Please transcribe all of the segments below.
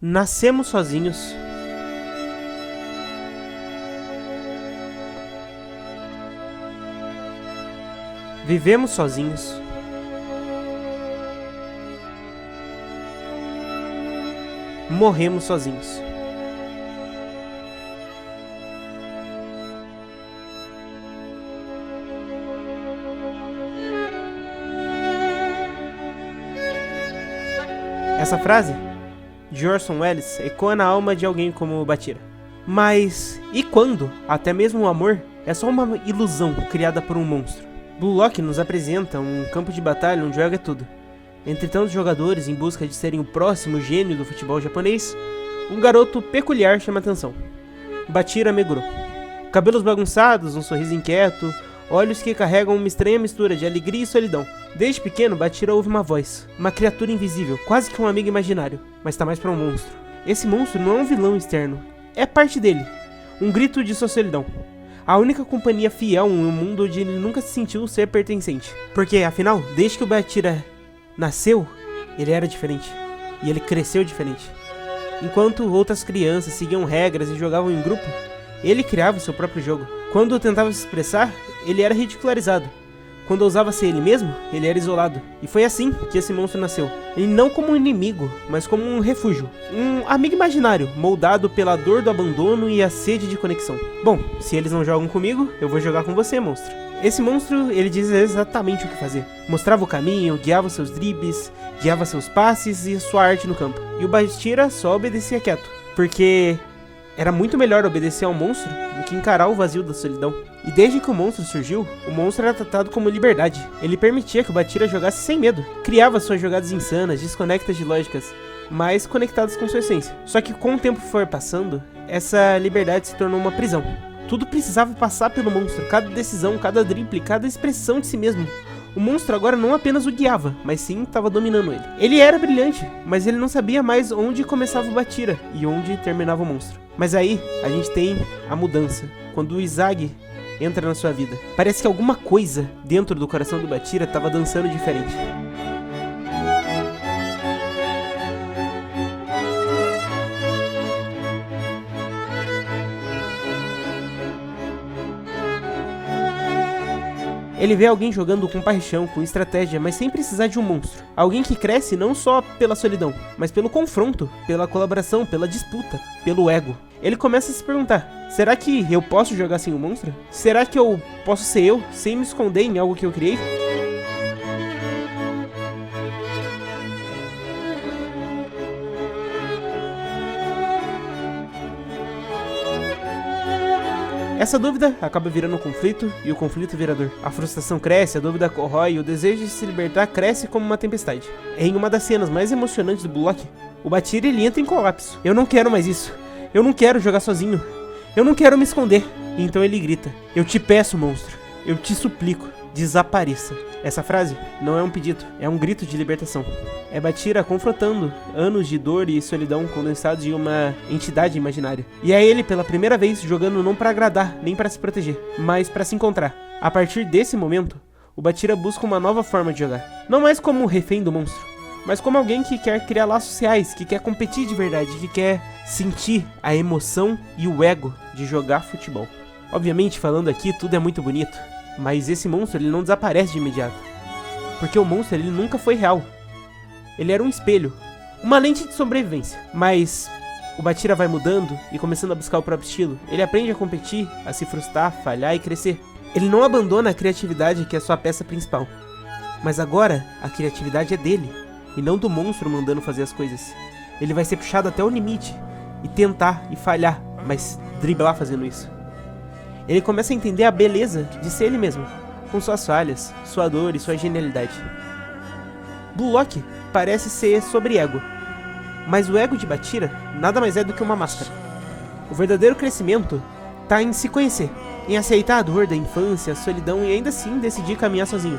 Nascemos sozinhos. Vivemos sozinhos. Morremos sozinhos. Essa frase de Orson Welles ecoa na alma de alguém como Bachira. Mas e quando até mesmo o amor é só uma ilusão criada por um monstro? Blue Lock nos apresenta um campo de batalha onde o ego é tudo. Entre tantos jogadores em busca de serem o próximo gênio do futebol japonês, um garoto peculiar chama atenção. Bachira Meguro. Cabelos bagunçados, um sorriso inquieto, olhos que carregam uma estranha mistura de alegria e solidão. Desde pequeno, Bachira ouve uma voz, uma criatura invisível, quase que um amigo imaginário, mas tá mais pra um monstro. Esse monstro não é um vilão externo, é parte dele, um grito de sua solidão. A única companhia fiel em um mundo onde ele nunca se sentiu ser pertencente. Porque, afinal, desde que o Bachira nasceu, ele era diferente, e ele cresceu diferente. Enquanto outras crianças seguiam regras e jogavam em grupo, ele criava o seu próprio jogo. Quando tentava se expressar, ele era ridicularizado. Quando ousava ser ele mesmo, ele era isolado. E foi assim que esse monstro nasceu. E não como um inimigo, mas como um refúgio. Um amigo imaginário, moldado pela dor do abandono e a sede de conexão. Bom, se eles não jogam comigo, eu vou jogar com você, monstro. Esse monstro, ele diz exatamente o que fazer. Mostrava o caminho, guiava seus dribles, guiava seus passes e sua arte no campo. E o Bachira só obedecia quieto. Porque era muito melhor obedecer ao monstro do que encarar o vazio da solidão. E desde que o monstro surgiu, o monstro era tratado como liberdade. Ele permitia que o Bachira jogasse sem medo. Criava suas jogadas insanas, desconectas de lógicas, mas conectadas com sua essência. Só que com o tempo for passando, essa liberdade se tornou uma prisão. Tudo precisava passar pelo monstro, cada decisão, cada drible, cada expressão de si mesmo. O monstro agora não apenas o guiava, mas sim estava dominando ele. Ele era brilhante, mas ele não sabia mais onde começava o Bachira e onde terminava o monstro. Mas aí, a gente tem a mudança. Quando o Izagi entra na sua vida, parece que alguma coisa dentro do coração do Bachira estava dançando diferente. Ele vê alguém jogando com paixão, com estratégia, mas sem precisar de um monstro. Alguém que cresce não só pela solidão, mas pelo confronto, pela colaboração, pela disputa, pelo ego. Ele começa a se perguntar, será que eu posso jogar sem um monstro? Será que eu posso ser eu, sem me esconder em algo que eu criei? Essa dúvida acaba virando um conflito, e o conflito vira dor. A frustração cresce, a dúvida corrói, e o desejo de se libertar cresce como uma tempestade. Em uma das cenas mais emocionantes do Blue Lock, o Bachira ele entra em colapso. Eu não quero mais isso. Eu não quero jogar sozinho. Eu não quero me esconder. E então ele grita, eu te peço, monstro. Eu te suplico, desapareça. Essa frase não é um pedido, é um grito de libertação. É Bachira confrontando anos de dor e solidão condensados em uma entidade imaginária. E é ele, pela primeira vez, jogando não para agradar, nem para se proteger, mas para se encontrar. A partir desse momento, o Bachira busca uma nova forma de jogar. Não mais como um refém do monstro, mas como alguém que quer criar laços reais, que quer competir de verdade, que quer sentir a emoção e o ego de jogar futebol. Obviamente, falando aqui, tudo é muito bonito, mas esse monstro ele não desaparece de imediato. Porque o monstro ele nunca foi real. Ele era um espelho, uma lente de sobrevivência. Mas o Bachira vai mudando e começando a buscar o próprio estilo. Ele aprende a competir, a se frustrar, falhar e crescer. Ele não abandona a criatividade que é sua peça principal. Mas agora a criatividade é dele, e não do monstro mandando fazer as coisas. Ele vai ser puxado até o limite, e tentar e falhar, mas driblar fazendo isso. Ele começa a entender a beleza de ser ele mesmo, com suas falhas, sua dor e sua genialidade. Blue Lock parece ser sobre ego, mas o ego de Bachira nada mais é do que uma máscara. O verdadeiro crescimento está em se conhecer, em aceitar a dor da infância, a solidão e ainda assim decidir caminhar sozinho.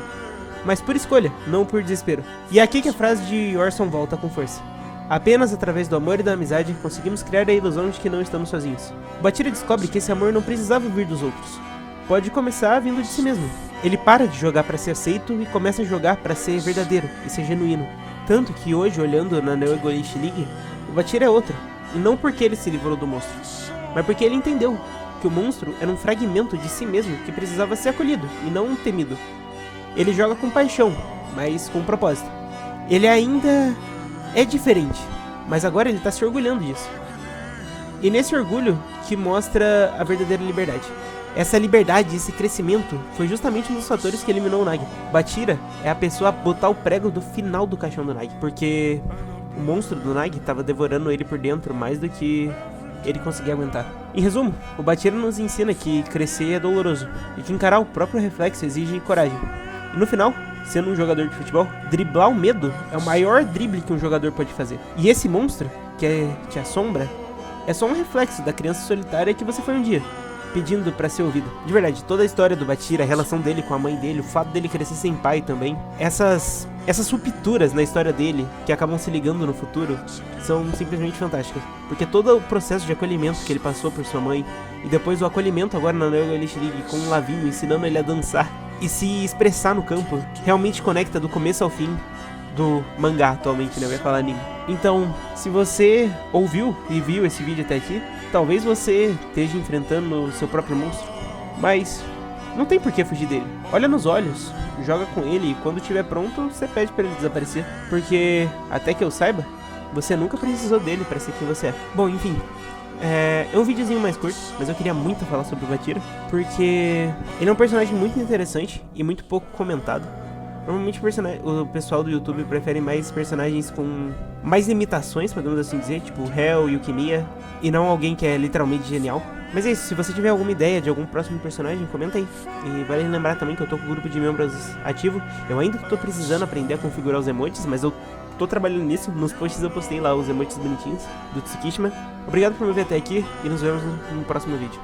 Mas por escolha, não por desespero. E é aqui que a frase de Orson volta com força. Apenas através do amor e da amizade conseguimos criar a ilusão de que não estamos sozinhos. O Bachira descobre que esse amor não precisava vir dos outros. Pode começar vindo de si mesmo. Ele para de jogar para ser aceito e começa a jogar para ser verdadeiro e ser genuíno. Tanto que hoje, olhando na Neo Egoist League, o Bachira é outro, e não porque ele se livrou do monstro, mas porque ele entendeu que o monstro era um fragmento de si mesmo que precisava ser acolhido e não temido. Ele joga com paixão, mas com propósito. Ele ainda é diferente, mas agora ele tá se orgulhando disso. E nesse orgulho que mostra a verdadeira liberdade. Essa liberdade, esse crescimento, foi justamente um dos fatores que eliminou o Nag. Bachira é a pessoa a botar o prego do final do caixão do Nag, porque o monstro do Nag tava devorando ele por dentro mais do que ele conseguia aguentar. Em resumo, o Bachira nos ensina que crescer é doloroso e que encarar o próprio reflexo exige coragem. E no final, sendo um jogador de futebol, driblar o medo é o maior drible que um jogador pode fazer. E esse monstro, que te assombra, é só um reflexo da criança solitária que você foi um dia, pedindo pra ser ouvido. De verdade, toda a história do Bachira, a relação dele com a mãe dele, o fato dele crescer sem pai também, essas rupturas na história dele, que acabam se ligando no futuro, são simplesmente fantásticas. Porque todo o processo de acolhimento que ele passou por sua mãe, e depois o acolhimento agora na Neo Elite League com o Lavinho ensinando ele a dançar e se expressar no campo, realmente conecta do começo ao fim do mangá atualmente, né? Eu ia falar anime. Então, se você ouviu e viu esse vídeo até aqui, talvez você esteja enfrentando o seu próprio monstro, mas não tem por que fugir dele. Olha nos olhos, joga com ele e quando estiver pronto, você pede pra ele desaparecer. Porque, até que eu saiba, você nunca precisou dele pra ser quem você é. Bom, enfim, é um videozinho mais curto, mas eu queria muito falar sobre o Bachira, porque ele é um personagem muito interessante e muito pouco comentado. Normalmente o pessoal do YouTube prefere mais personagens com mais imitações, podemos assim dizer, tipo Hell e Yukimiya, e não alguém que é literalmente genial. Mas é isso, se você tiver alguma ideia de algum próximo personagem, comenta aí. E vale lembrar também que eu tô com o grupo de membros ativo. Eu ainda tô precisando aprender a configurar os emotes, mas eu tô trabalhando nisso. Nos posts eu postei lá os emotes bonitinhos do Tsukishima. Obrigado por me ver até aqui e nos vemos no próximo vídeo.